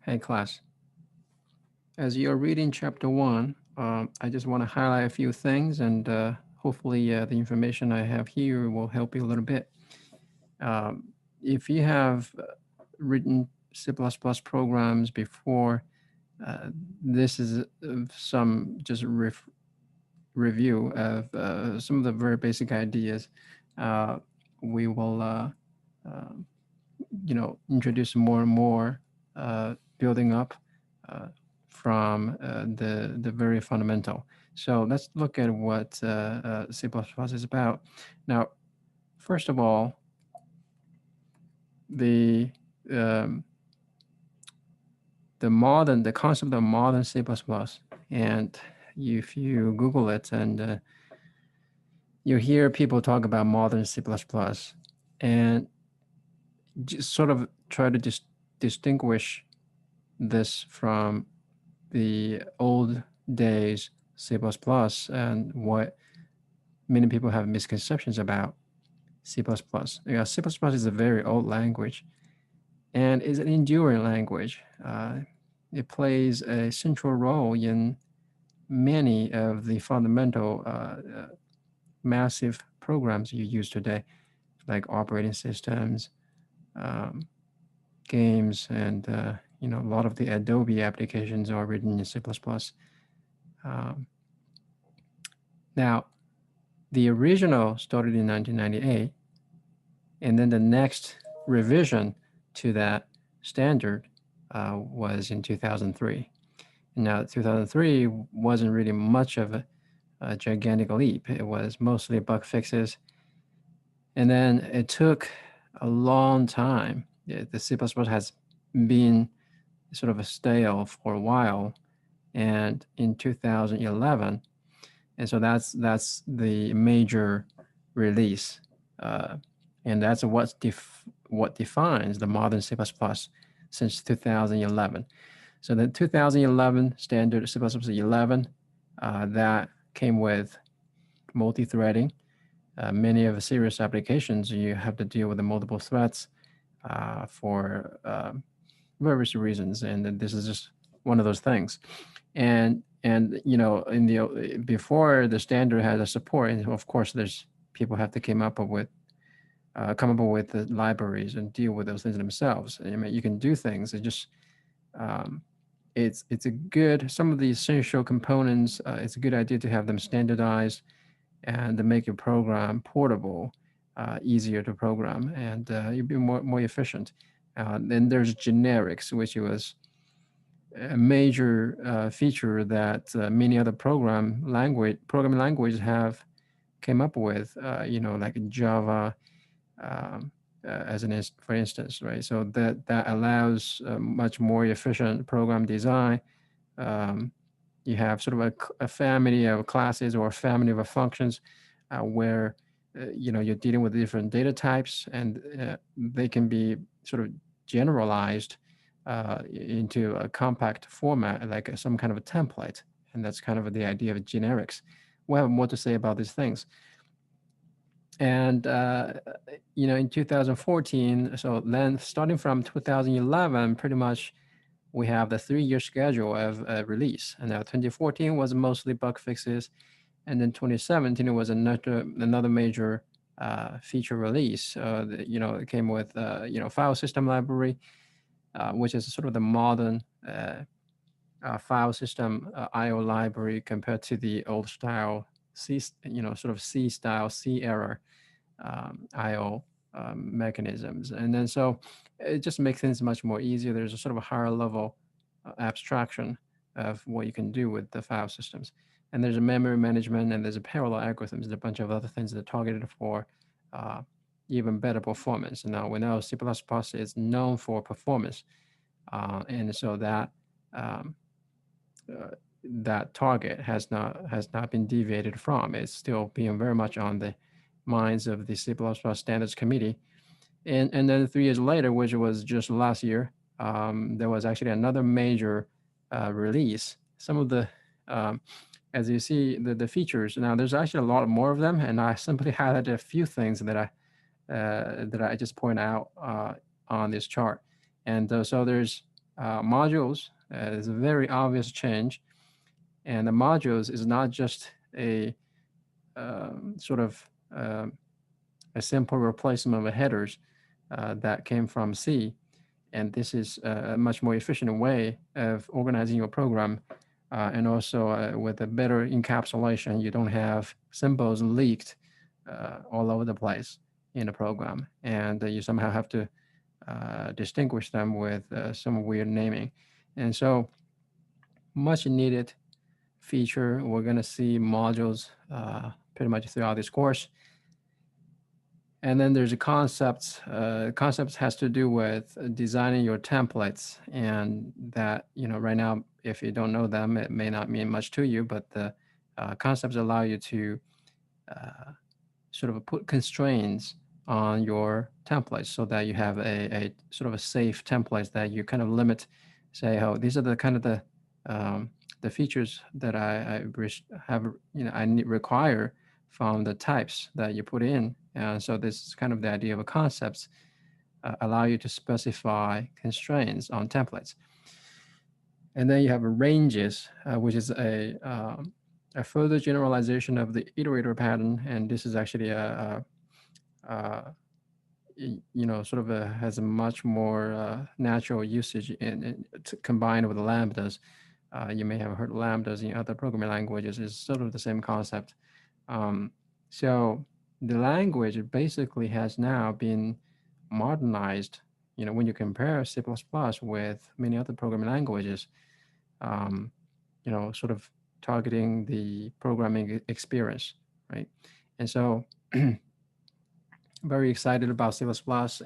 Hey class, as you're reading chapter one, I just want to highlight a few things and hopefully the information I have here will help you a little bit. If you have written C++ programs before, uh, this is some just review of some of the very basic ideas. Uh, we will, uh, introduce more and more, building up uh, from the very fundamental. So let's look at what C++ is about. Now, first of all, the um, the concept of modern C++, and if you Google it and you hear people talk about modern C++, and just sort of try to distinguish this from the old days C++ and what many people have misconceptions about C++. C++ is a very old language and is an enduring language. It plays a central role in many of the fundamental massive programs you use today, like operating systems, um, games, and a lot of the Adobe applications are written in C++. Um, Now, the original started in 1998, and then the next revision to that standard was in 2003. And now, 2003 wasn't really much of a gigantic leap. It was mostly bug fixes. And then it took a long time. The C++ has been sort of a stale for a while. And in 2011, and so that's the major release, and that's what defines the modern C++ since 2011. So the 2011 standard C++ 11 that came with multi-threading. Many of the serious applications you have to deal with the multiple threads for various reasons, and this is just one of those things. And in the before the standard had a support, and of course there's people have to come up with the libraries and deal with those things themselves. I mean, you can do things. It just it's a good, some of the essential components. It's a good idea to have them standardized and to make your program portable, easier to program, and you'll be more efficient. Then there's generics, which was a major feature that many other programming languages have came up with. Like Java, as for instance, right? So that allows much more efficient program design. Um, you have sort of a family of classes or a family of functions where you're dealing with different data types, and they can be sort of generalized into a compact format, like some kind of a template. And that's kind of the idea of generics. We'll have more to say about these things. And in 2014, so then starting from 2011, pretty much we have the 3-year schedule of release. And now 2014 was mostly bug fixes, and then 2017 was another major feature release. It came with file system library, which is sort of the modern file system I/O library compared to the old style sort of C style, C error I/O mechanisms. And then so it just makes things much more easier. There's a sort of a higher level abstraction of what you can do with the file systems. And there's a memory management, and there's a parallel algorithms, and a bunch of other things that are targeted for uh, even better performance. And now we know C++ is known for performance, and so um, that target has not been deviated from. It's still being very much on the minds of the C++ Standards Committee. And then 3 years later, which was just last year, there was actually another major release. Some of the, as you see, the features. Now, there's actually a lot more of them, and I simply highlighted a few things that I just point out on this chart. And so there's Modules is a very obvious change, and the modules is not just a sort of a simple replacement of headers that came from C. And this is a much more efficient way of organizing your program. And also with a better encapsulation, you don't have symbols leaked all over the place in the program. And you somehow have to distinguish them with some weird naming. And so much needed feature. We're going to see modules pretty much throughout this course. And then there's a concepts. Concepts has to do with designing your templates, and that right now, if you don't know them, it may not mean much to you. But the concepts allow you to sort of put constraints on your templates so that you have a sort of a safe templates that you kind of limit. Say, oh, these are the kind of the features that I have I require from the types that you put in. And so this is kind of the idea of a concepts allow you to specify constraints on templates. And then you have ranges, which is a further generalization of the iterator pattern. And this is actually sort of has a much more natural usage combined with lambdas. You may have heard lambdas in other programming languages. Is sort of the same concept. So the language basically has now been modernized. When you compare C++ with many other programming languages, sort of targeting the programming experience, right? And so very excited about C++,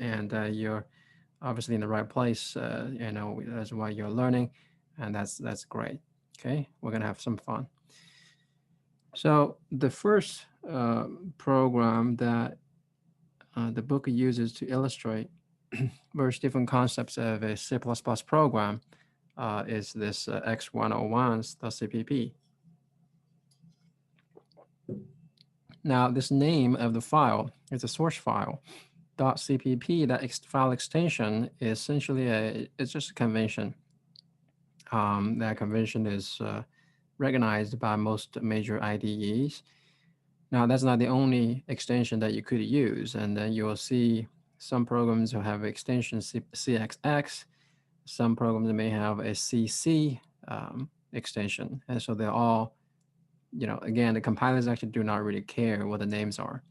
and you're obviously in the right place. That's why you're learning, and that's great. Okay, we're gonna have some fun. So the first program that the book uses to illustrate various different concepts of a C++ program is this x101.cpp. Now, this name of the file is a source file. .cpp, that file extension is essentially it's just a convention. That convention is recognized by most major IDEs. Now, that's not the only extension that you could use, and then you'll see some programs will have extension CXX. Some programs may have a CC extension, and so they're all, again, the compilers actually do not really care what the names are,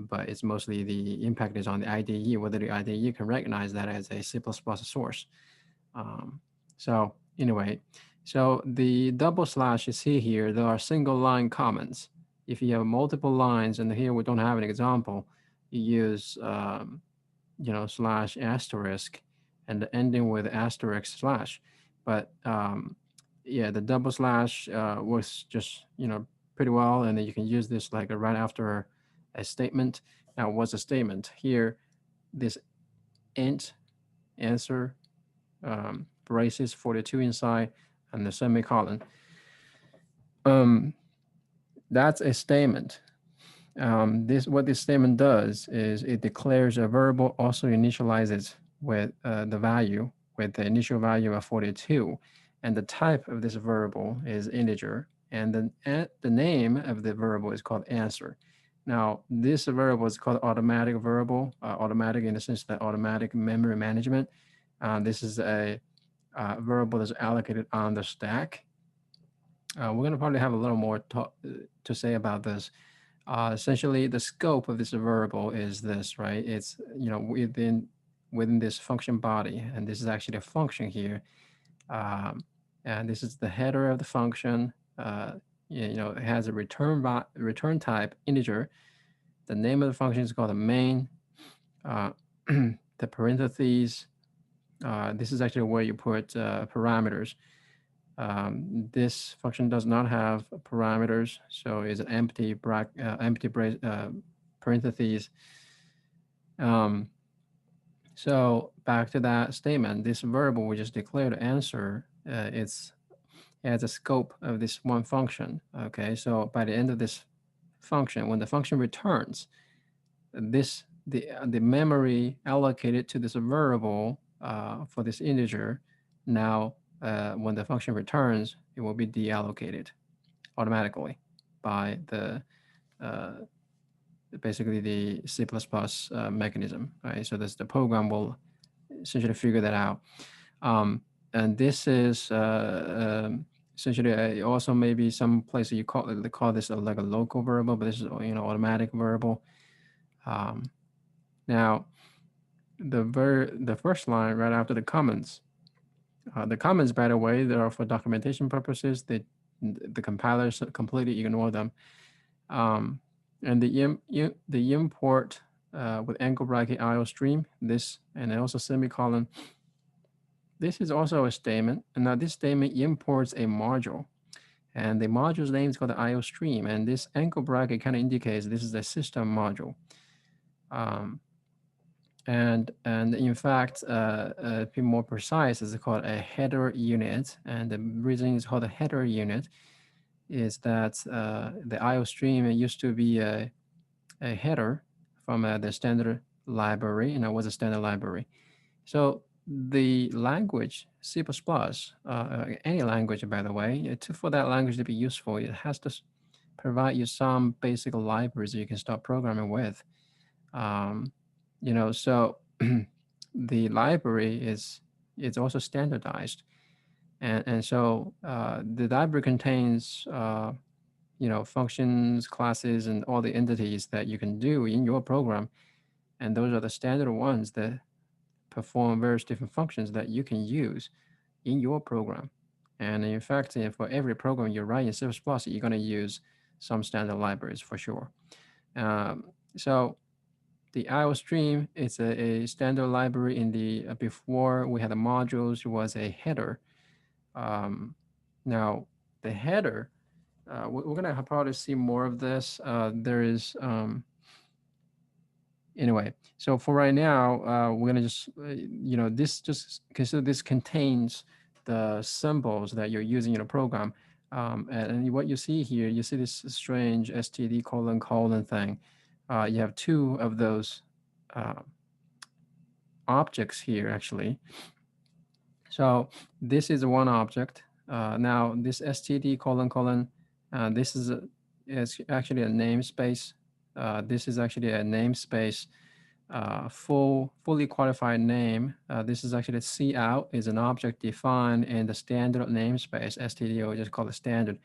but it's mostly the impact is on the IDE, whether the IDE can recognize that as a C++ source. So anyway, so the double slash you see here, there are single line comments. If you have multiple lines, and here we don't have an example, you use slash asterisk and the ending with asterisk slash. But yeah, the double slash works just pretty well, and then you can use this like right after a statement. Now, what's a statement here? This int answer braces 42 inside and the semicolon. That's a statement. What this statement does is it declares a variable, also initializes with the value, with the initial value of 42, and the type of this variable is integer, and the name of the variable is called answer. Now, this variable is called automatic variable, automatic in the sense that automatic memory management. This is a variable that's allocated on the stack. We're going to probably have a little more to say about this. Essentially, the scope of this variable is this, right? It's within this function body, and this is actually a function here, and this is the header of the function. It has a return type integer. The name of the function is called the main. The parentheses. This is actually where you put parameters. This function does not have parameters, so it's an empty parentheses. So back to that statement, this variable we just declared answer, it has a scope of this one function. Okay, so by the end of this function, when the function returns, the memory allocated to this variable for this integer Now, when the function returns, it will be deallocated automatically by the uh, basically the C++ mechanism, right? So this the program will essentially figure that out. And this is essentially also maybe some places they call this like a local variable, but this is automatic variable. Now the first line right after the comments, by the way, they are for documentation purposes. The compilers completely ignore them. And the import with angle bracket IO stream, this, and also semicolon. This is also a statement. And now this statement imports a module. And the module's name is called the IO stream. And this angle bracket kind of indicates this is a system module. And in fact, to be more precise, it's called a header unit. And the reason it's called a header unit is that the IO stream used to be a header from the standard library, and it was a standard library. So the language, C++, any language, by the way, for that language to be useful, it has to provide you some basic libraries that you can start programming with. So the library is also standardized. And so the library contains functions, classes, and all the entities that you can do in your program. And those are the standard ones that perform various different functions that you can use in your program. And in fact, for every program you write in C++, you're going to use some standard libraries for sure. So the IO stream is a standard library. In the before we had the modules, it was a header. Now the header, we're going to probably see more of this. There is anyway. So for right now, we're gonna just this just consider this contains the symbols that you're using in a program. And what you see here, you see this strange std : thing. You have two of those objects here actually. So this is one object. Now this std : this is actually a namespace. This is actually a namespace, fully qualified name. This is actually cout is an object defined in the standard namespace. stdio just called it standard.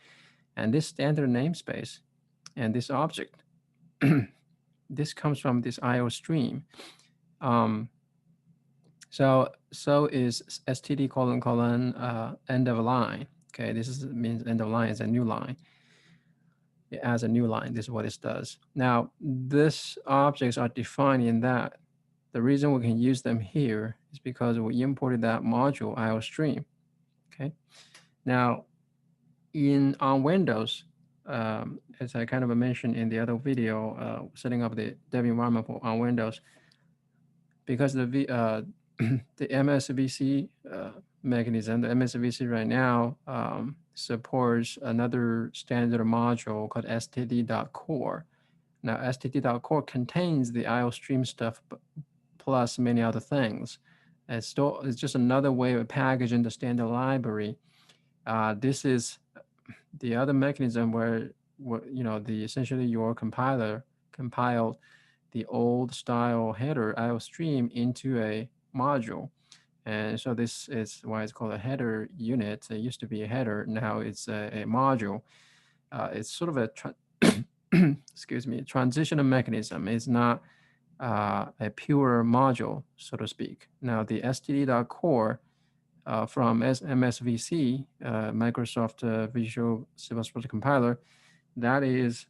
And this standard namespace and this object, this comes from this IO stream. So is std : end of line. Okay, means end of line is a new line. It adds a new line. This is what it does. Now, these objects are defined in that. The reason we can use them here is because we imported that module IO stream. Okay. Now, on Windows, as I kind of mentioned in the other video, setting up the dev environment on Windows, because the MSVC mechanism, the MSVC right now supports another standard module called std.core. Now, std.core contains the IO stream stuff plus many other things. It's just another way of packaging the standard library. This is the other mechanism where essentially your compiler compiled the old style header IO stream into a module. And so this is why it's called a header unit. It used to be a header, now it's a module. It's sort of a excuse me, transitional mechanism. It's not a pure module, so to speak. Now the std.core from MSVC, Microsoft Visual C++ Compiler, that is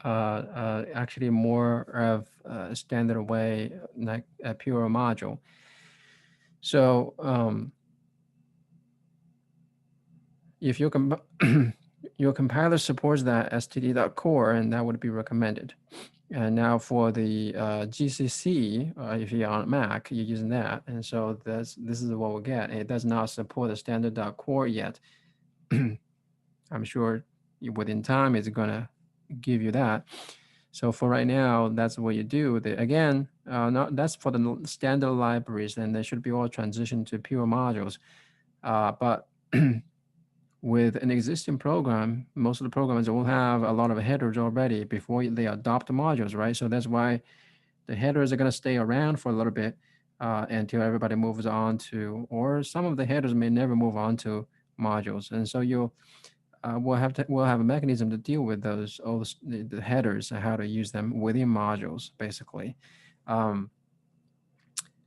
actually more of a standard way, like a pure module. So if your compiler supports that std.core, and that would be recommended. And now for the GCC, if you're on Mac, you're using that. And so this is what we'll get. It does not support the standard.core yet. I'm sure within time it's going to give you that. So for right now, that's what you do. Again, Not that's for the standard libraries, and they should be all transitioned to pure modules. But with an existing program, most of the programs will have a lot of headers already before they adopt the modules, right? So that's why the headers are going to stay around for a little bit until everybody moves on to, or some of the headers may never move on to modules, and so we'll have a mechanism to deal with those all the headers and how to use them within modules, basically. Um,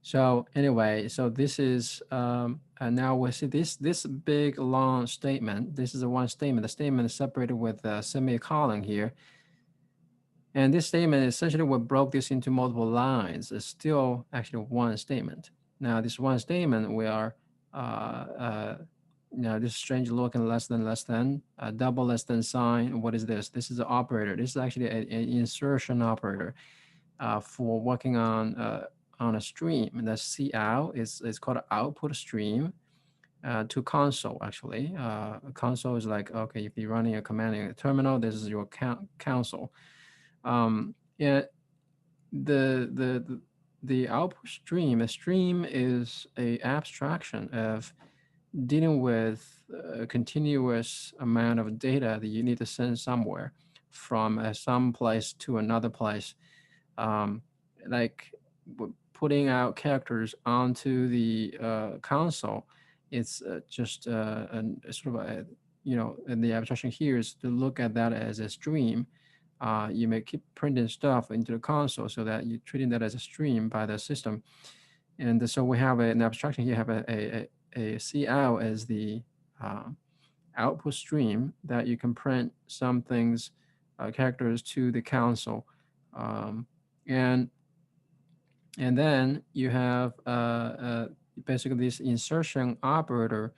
so anyway, so this is and now we see this big long statement. This is a one statement. The statement is separated with a semicolon here. And this statement essentially what broke this into multiple lines is still actually one statement. Now this one statement we are this strange looking less than, double less than sign. What is this? This is an operator. This is actually an insertion operator for working on a stream. And the cout is called an output stream to console actually. Console is like, okay, if you're running a command in a terminal, this is your console. Yeah, the output stream, a stream is a abstraction of dealing with a continuous amount of data that you need to send somewhere from some place to another place. Um, like putting out characters onto the console, it's just a sort of a, and the abstraction here is to look at that as a stream. You may keep printing stuff into the console so that you're treating that as a stream by the system. And so we have an abstraction here, have a cout as the uh, output stream that you can print some things, characters to the console. Um, and and then you have basically this insertion operator.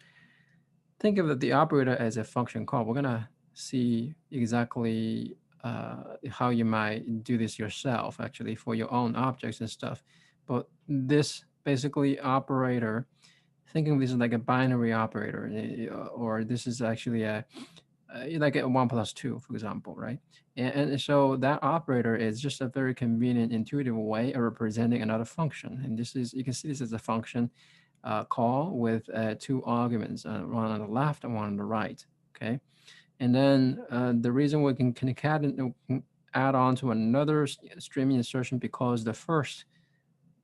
Think of the operator as a function call. We're gonna see exactly how you might do this yourself, actually, for your own objects and stuff. But this basically operator, think of this as like a binary operator, or this is actually a like a 1 plus 2, for example, right? And so that operator is just a very convenient, intuitive way of representing another function. And this is, you can see this as a function call with two arguments, one on the left and one on the right, okay? And then the reason we can add on to another streaming insertion because the first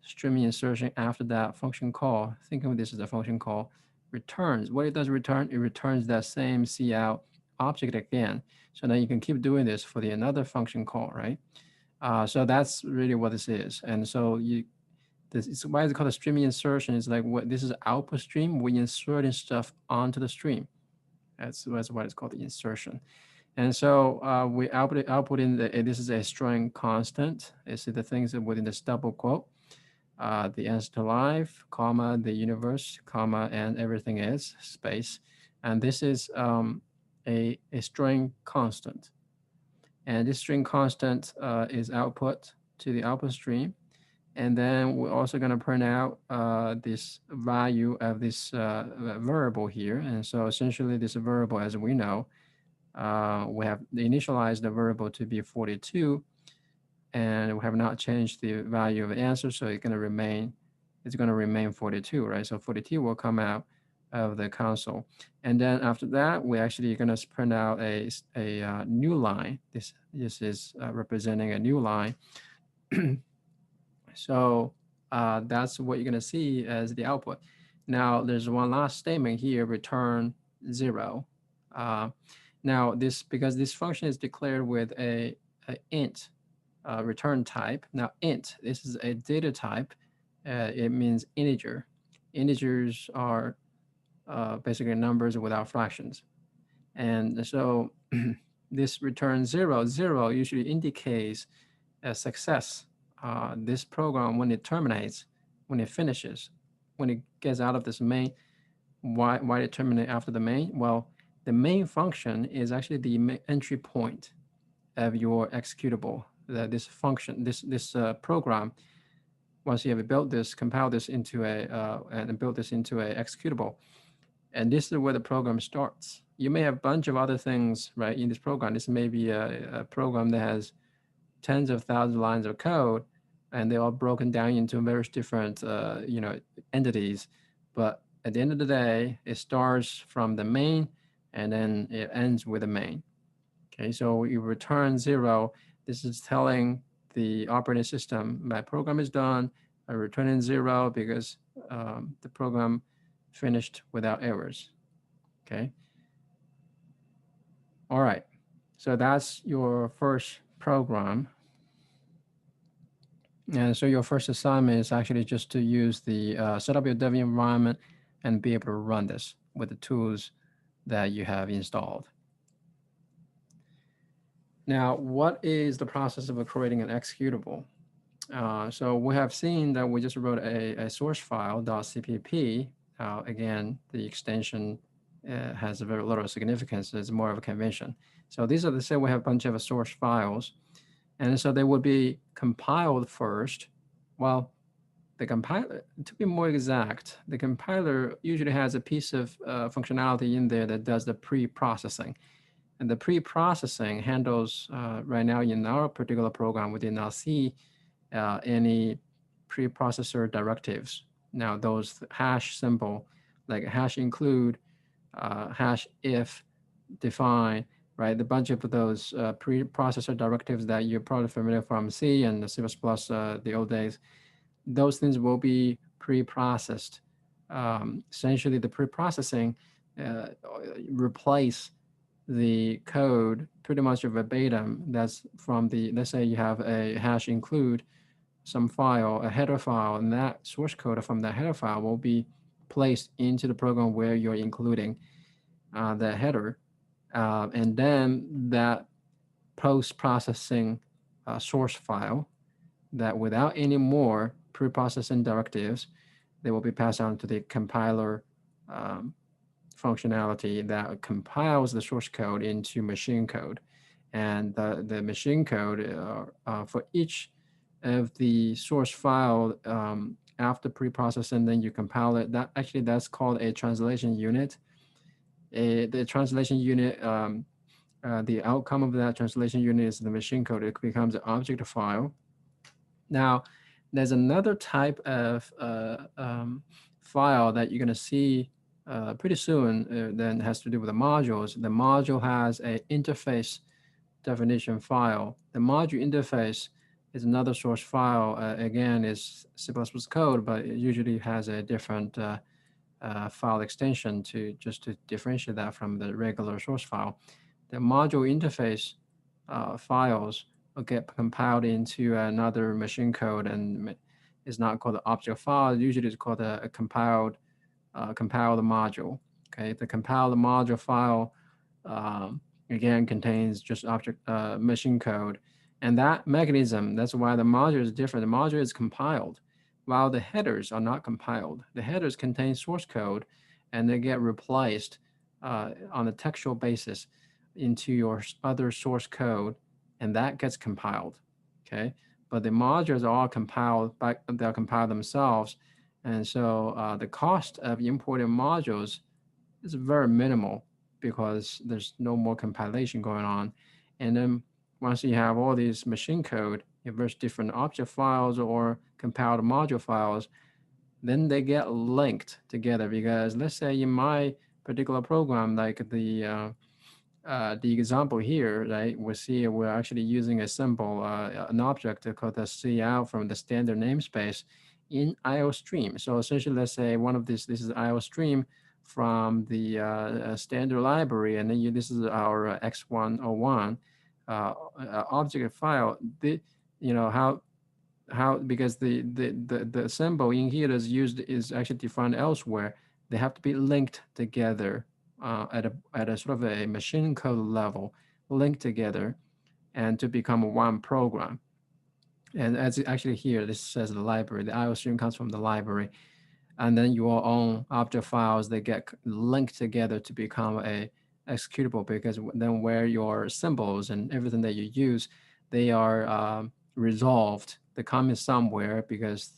streaming insertion after that function call, think of this as a function call, returns. What it does return, it returns that same cout object again. So then you can keep doing this for the another function call, right? So that's really what this is. And so this is why it's called a streaming insertion. Is like what this is output stream. We inserting stuff onto the stream. That's why it's called the insertion. And so we output in this is a string constant. It's the things within this double quote. The answer to life, comma, the universe, comma, and everything is space. And this is a string constant. And this string constant is output to the output stream. And then we're also going to print out this value of this variable here. And so essentially this variable, as we know, we have initialized the variable to be 42, and we have not changed the value of the answer, so it's going to remain 42, right? So 42 will come out of the console. And then after that, we're actually going to print out a new line. This is representing a new line. So that's what you're going to see as the output. Now, there's one last statement here, return 0. Now, because this function is declared with a int return type. Now, int, this is a data type. It means integer. Integers are basically numbers without fractions. And so this return 0, 0 usually indicates a success. This program, when it terminates, when it finishes, when it gets out of this main, why did it terminate after the main? Well, the main function is actually the entry point of your executable. This function, this program, once you have built this, compiled this into and built this into a executable, and this is where the program starts. You may have a bunch of other things, right, in this program. This may be a program that has tens of thousands of lines of code, and they're all broken down into various different, entities. But at the end of the day, it starts from the main, and then it ends with the main. Okay, so you return 0. This is telling the operating system my program is done. I return in 0 because the program finished without errors. Okay. All right. So that's your first program. And so your first assignment is actually just to use the set up your Dev environment and be able to run this with the tools that you have installed. Now, what is the process of creating an executable? So we have seen that we just wrote a source file .cpp. Again, the extension has a very little significance. It's more of a convention. So these are the say we have a bunch of source files, and so they would be compiled first. Well, the compiler, to be more exact, the compiler usually has a piece of functionality in there that does the pre-processing. And the pre-processing handles, right now in our particular program, we did not see any preprocessor directives. Now those hash symbol, like hash include, hash if, define, right? The bunch of those preprocessor directives that you're probably familiar from C and the C++, the old days, those things will be pre-processed. Essentially, the pre-processing replace the code pretty much verbatim that's from the, let's say you have a hash include some file, a header file, and that source code from that header file will be placed into the program where you're including the header. And then that post-processing source file that without any more pre-processing directives, they will be passed on to the compiler functionality that compiles the source code into machine code. And the machine code for each of the source file after pre-processing, then you compile it. That actually that's called a translation unit. The translation unit, the outcome of that translation unit is the machine code. It becomes an object file. Now, there's another type of file that you're going to see pretty soon that has to do with the modules. The module has an interface definition file. The module interface is another source file. Again, is C++ code, but it usually has a different file extension to just to differentiate that from the regular source file. The module interface files will get compiled into another machine code and is not called an object file. Usually it's called a compiled module. Okay, the compiled module file again contains just object machine code, and that mechanism, that's why the module is different. The module is compiled while the headers are not compiled. The headers contain source code and they get replaced on a textual basis into your other source code, and that gets compiled. Okay, but the modules are all compiled they'll compile themselves, and so the cost of importing modules is very minimal because there's no more compilation going on. And then once you have all these machine code, if there's different object files or compiled module files, then they get linked together. Because let's say in my particular program, like the example here, right, we see we're actually using a symbol, an object called the cout from the standard namespace in IOStream. So essentially, let's say one of this is IOStream from the standard library, and then this is our X101 object file. How because the symbol in here is used is actually defined elsewhere. They have to be linked together at a sort of a machine code level, linked together, and to become one program. And as actually here, this says the library. The IO stream comes from the library, and then your own object files, they get linked together to become a executable, because then where your symbols and everything that you use, they are resolved. They come in somewhere because,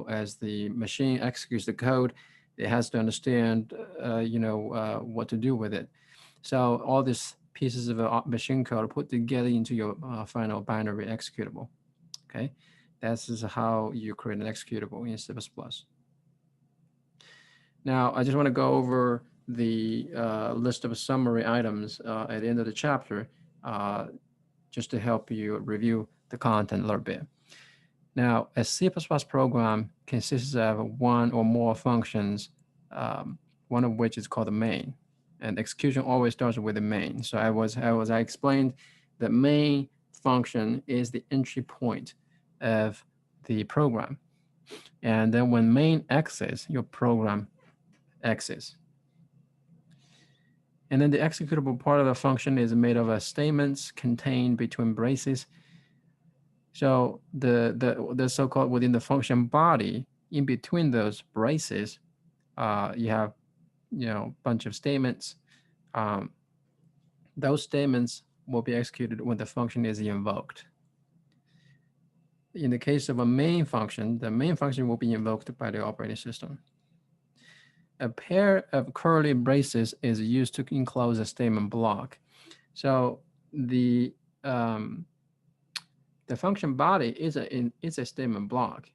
as the machine executes the code, it has to understand, what to do with it. So all these pieces of machine code are put together into your final binary executable. Okay, This is how you create an executable in C++. Now, I just want to go over the list of summary items at the end of the chapter, uh, just to help you review the content a little bit. Now, a C++ program consists of one or more functions, one of which is called the main, and execution always starts with the main. So I explained the main function is the entry point of the program, and then when main exits, your program exits. And then the executable part of the function is made of statements contained between braces. So the so-called within the function body, in between those braces, you have a bunch of statements. Those statements will be executed when the function is invoked. In the case of a main function, the main function will be invoked by the operating system. A pair of curly braces is used to enclose a statement block. So the function body is a statement block,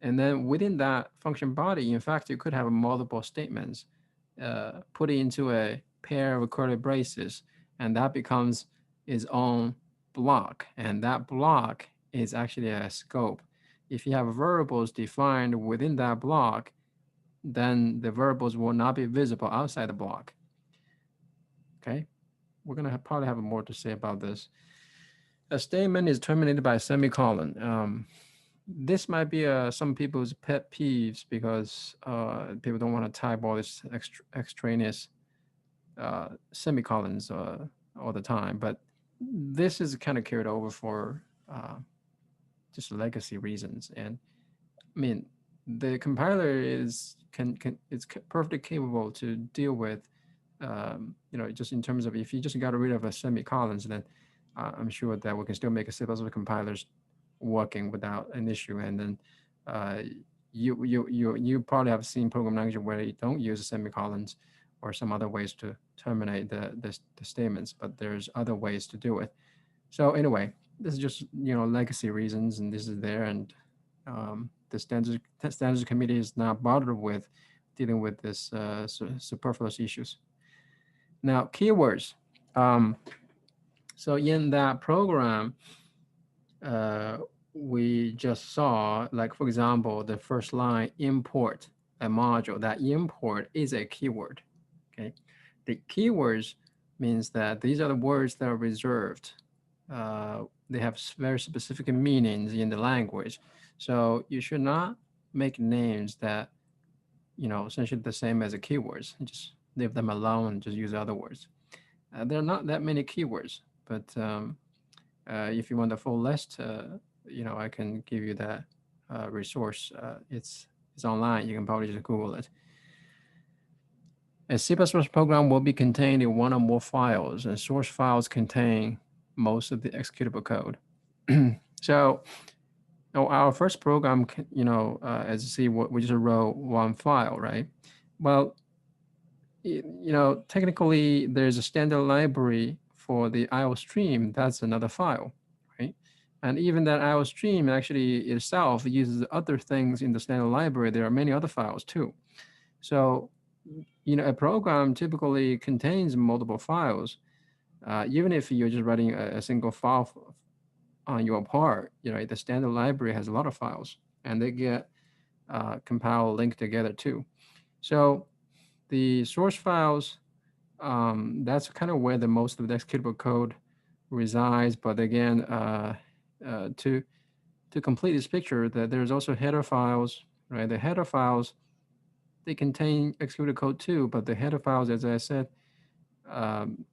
and then within that function body, in fact, you could have multiple statements put into a pair of curly braces, and that becomes its own block, and that block is actually a scope. If you have variables defined within that block, then the variables will not be visible outside the block. Okay, we're going to probably have more to say about this. A statement is terminated by a semicolon. This might be some people's pet peeves because people don't want to type all this extraneous semicolons all the time. But this is kind of carried over for just legacy reasons. And I mean, the compiler is perfectly capable to deal with, just in terms of if you just got rid of a semicolons, then I'm sure that we can still make a C++ compilers working without an issue. And then you probably have seen program language where you don't use semicolons or some other ways to terminate the statements, but there's other ways to do it. So anyway, this is just legacy reasons, and this is there, and the standards committee is not bothered with dealing with this superfluous issues. Now, keywords. So in that program, we just saw, like, for example, the first line, import a module. That import is a keyword, okay? The keywords means that these are the words that are reserved. They have very specific meanings in the language. So you should not make names that, essentially the same as the keywords. Just leave them alone and just use other words. There are not that many keywords, but if you want the full list, I can give you that resource. It's online. You can probably just Google it. A C++ program will be contained in one or more files, and source files contain most of the executable code. So our first program, as you see, we just wrote one file, right? Well, technically, there's a standard library for the IO stream. That's another file, right? And even that IO stream actually itself uses other things in the standard library. There are many other files too. So, a program typically contains multiple files. Even if you're just writing a single file on your part, the standard library has a lot of files, and they get compiled, linked together too. So the source files, that's kind of where the most of the executable code resides. But again, to complete this picture, that there's also header files, right? The header files, they contain executable code too, but the header files, as I said,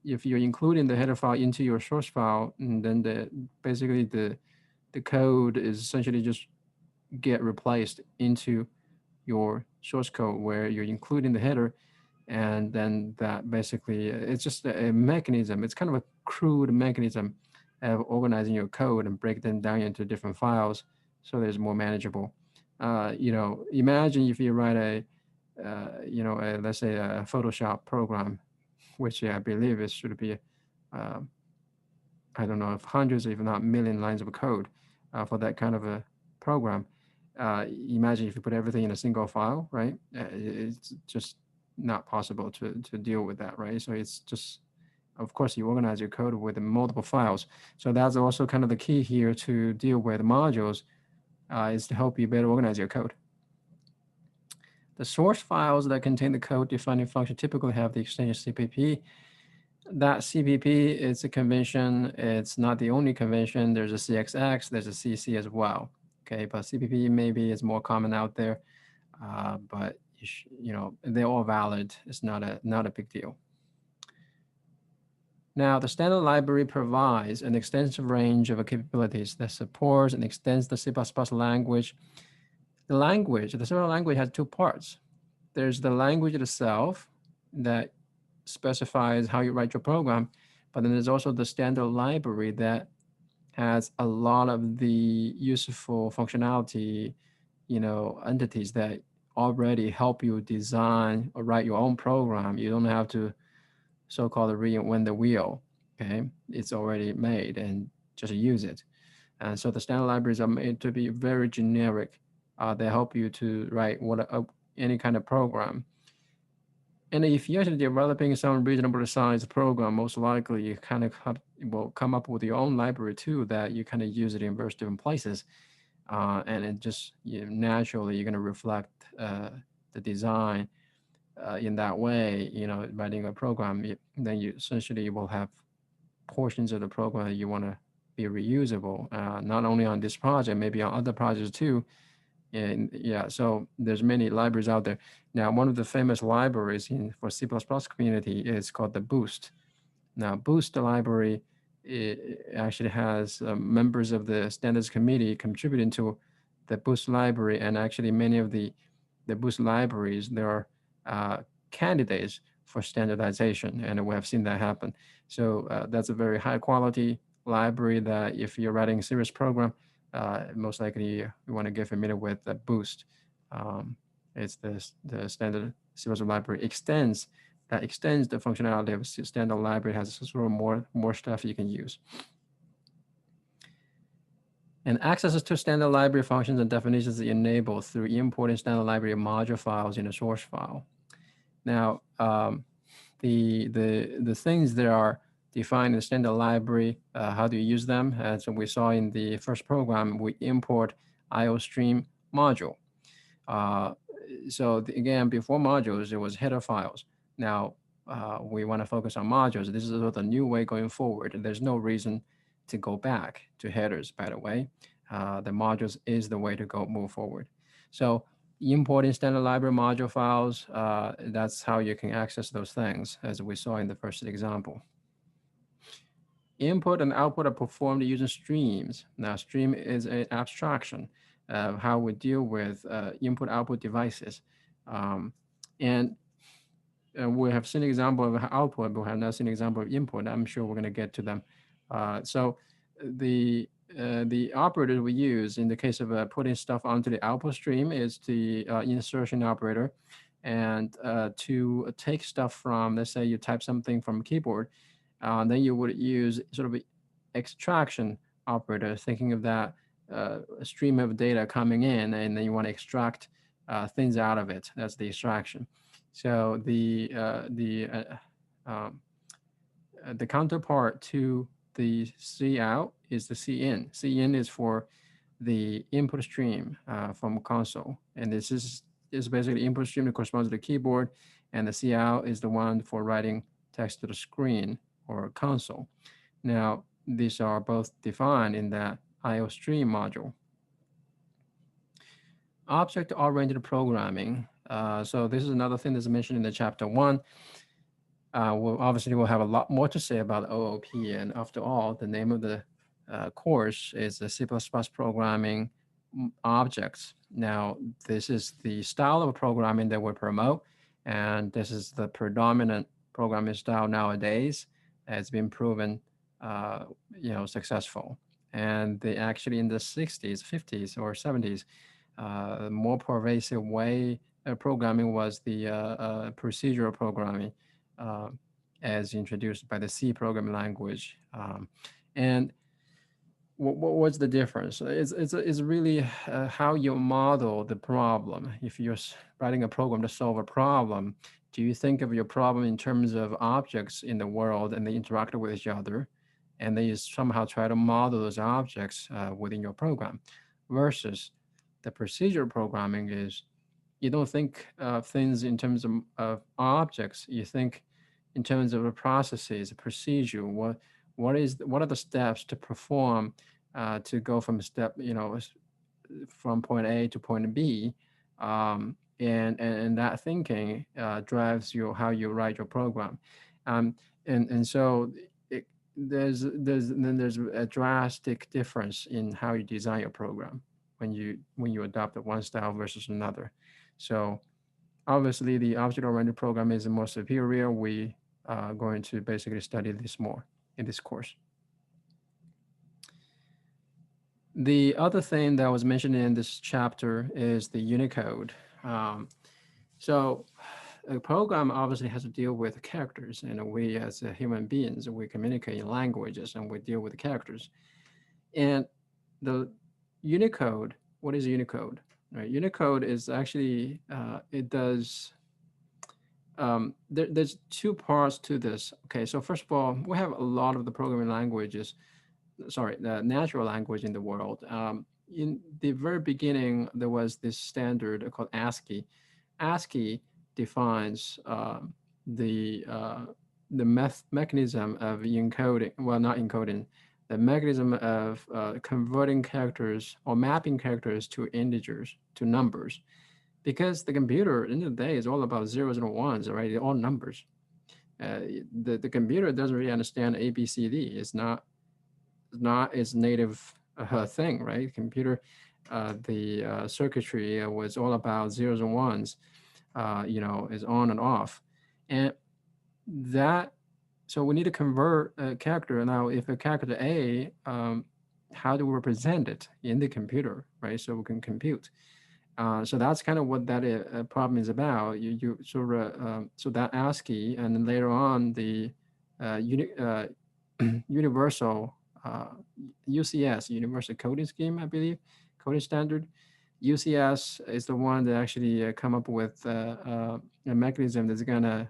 if you're including the header file into your source file, and then basically the code is essentially just get replaced into your source code where you're including the header, and then that basically it's just a mechanism. It's kind of a crude mechanism of organizing your code and break them down into different files so that it's more manageable. Imagine if you write let's say a Photoshop program, which I believe it should be, I don't know, if hundreds, if not million lines of code for that kind of a program. Imagine if you put everything in a single file, right? It's just not possible to deal with that, right? So it's just, of course, you organize your code with multiple files. So that's also kind of the key here to deal with modules, is to help you better organize your code. The source files that contain the code defining function typically have the extension CPP. That CPP is a convention. It's not the only convention. There's a CXX, there's a CC as well. Okay, but CPP maybe is more common out there, but they're all valid. It's not a big deal. Now, the standard library provides an extensive range of capabilities that supports and extends the C++ language. The standard language has two parts. There's the language itself that specifies how you write your program, but then there's also the standard library that has a lot of the useful functionality, entities that already help you design or write your own program. You don't have to so-called reinvent the wheel. Okay, it's already made and just use it. And so the standard libraries are made to be very generic. They help you to write any kind of program. And if you're actually developing some reasonable sized program, most likely you kind of will come up with your own library too that you kind of use it in various different places. And it just naturally you're going to reflect the design in that way. Writing a program, then you essentially will have portions of the program that you want to be reusable, not only on this project, maybe on other projects too. And yeah, so there's many libraries out there. Now, one of the famous libraries for C++ community is called the Boost. Now, Boost library, it actually has members of the standards committee contributing to the Boost library, and actually many of the Boost libraries, there are candidates for standardization, and we have seen that happen. So that's a very high quality library that if you're writing a serious program, most likely you want to get familiar with the Boost. It's the standard C++ library extends the functionality of a standard library, has sort of more stuff you can use. And access to standard library functions and definitions is enabled through importing standard library module files in a source file. Now, the things that are defined in the standard library, how do you use them? As we saw in the first program, we import IOStream module. So again, before modules, it was header files. Now, we want to focus on modules. This is sort of the new way going forward. And there's no reason to go back to headers, by the way. The modules is the way to move forward. So importing standard library module files, that's how you can access those things, as we saw in the first example. Input and output are performed using streams. Now, stream is an abstraction of how we deal with input-output devices. And we have seen an example of output, but we have not seen an example of input. I'm sure we're going to get to them. So the operator we use in the case of putting stuff onto the output stream is the insertion operator. And to take stuff from, let's say you type something from keyboard, then you would use sort of extraction operator, thinking of that stream of data coming in, and then you want to extract things out of it. That's the extraction. So the counterpart to the cout is the cin. Cin is for the input stream from console, and this is basically input stream that corresponds to the keyboard, and the cout is the one for writing text to the screen or console. Now, these are both defined in that IOStream module. Object-oriented programming. So this is another thing that's mentioned in the chapter 1. We'll have a lot more to say about OOP, and after all, the name of the course is the C++ programming objects. Now, this is the style of programming that we promote, and this is the predominant programming style nowadays. It's been proven, successful. And they actually in the 60s, 50s, or 70s, more pervasive way of programming was the procedural programming, as introduced by the C programming language. And what's the difference? It's really how you model the problem. If you're writing a program to solve a problem, do you think of your problem in terms of objects in the world and they interact with each other, and then you somehow try to model those objects within your program, versus the procedural programming is you don't think of things in terms of objects. You think in terms of the processes, procedure. What are the steps to perform to go from step from point A to point B, and that thinking drives you how you write your program, um, and so it, there's a drastic difference in how you design your program when you adopt one style versus another. So obviously, the object-oriented program is more superior. We are going to basically study this more in this course. The other thing that was mentioned in this chapter is the Unicode. Um, so a program obviously has to deal with characters, and we as human beings, we communicate in languages and we deal with characters. And the Unicode, what is Unicode? Right, Unicode is actually, it does, there's two parts to this. Okay, so first of all, we have a lot of the programming languages, sorry, the natural language in the world. In the very beginning, there was this standard called ASCII. ASCII defines the mechanism of encoding, well, not encoding, the mechanism of converting characters or mapping characters to integers, to numbers. Because the computer, at the end of the day, is all about zeros and ones, right? They're all numbers. Uh, the computer doesn't really understand A, B, C, D. It's not its native thing, right? Computer, the circuitry was all about zeros and ones, is on and off. And that, so we need to convert a character. Now, if a character A, how do we represent it in the computer, right? So we can compute. So that's kind of what that problem is about. You sort of so that ASCII, and then later on the universal UCS, Universal Coding Scheme, I believe, coding standard. UCS is the one that actually come up with a mechanism that's gonna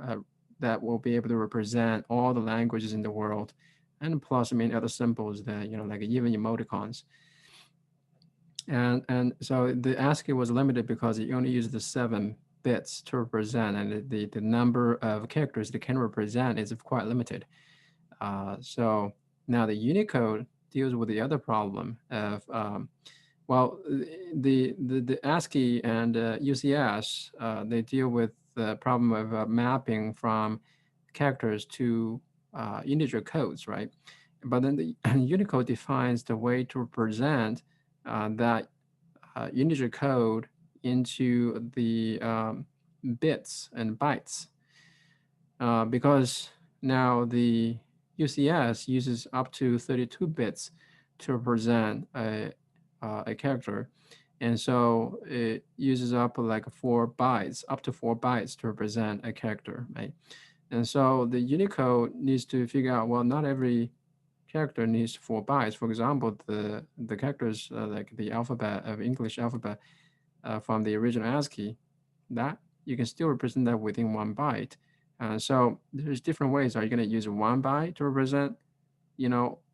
uh, that will be able to represent all the languages in the world, and plus many other symbols that like even emoticons. And so the ASCII was limited because it only used the 7 bits to represent, and the number of characters it can represent is quite limited. So now the Unicode deals with the other problem of well, the ASCII and UCS, they deal with the problem of mapping from characters to integer codes, right? But then the Unicode defines the way to represent that integer code into the bits and bytes, because now the UCS uses up to 32 bits to represent a character. And so it uses up like 4 bytes, up to 4 bytes to represent a character, right? And so the Unicode needs to figure out, well, not every character needs 4 bytes. For example, the characters like the alphabet of English alphabet from the original ASCII, that you can still represent that within 1 byte. So there's different ways. Are you going to use 1 byte to represent,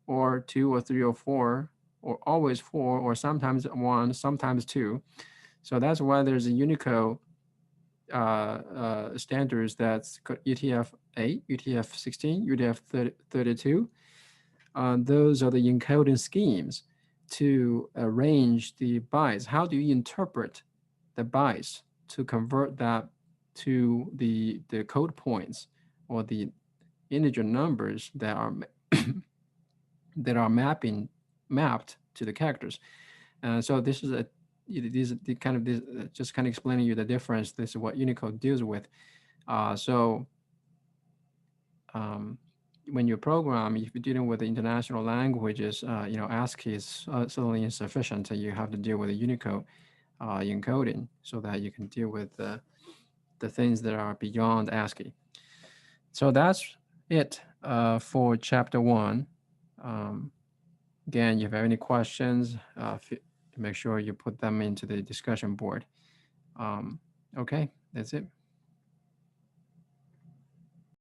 or 2 or 3 or 4, or always 4, or sometimes 1, sometimes 2? So that's why there's a Unicode standards that's UTF-8, UTF-16, UTF-32. Those are the encoding schemes to arrange the bytes. How do you interpret the bytes to convert that to the code points or the integer numbers that are that are mapped to the characters? So this is the kind of this, just kind of explaining you the difference. This is what Unicode deals with. So when you program, if you're dealing with the international languages, ASCII is certainly insufficient. You have to deal with the Unicode encoding so that you can deal with the things that are beyond ASCII. So that's it for chapter 1. Again, if you have any questions, make sure you put them into the discussion board. Okay, that's it.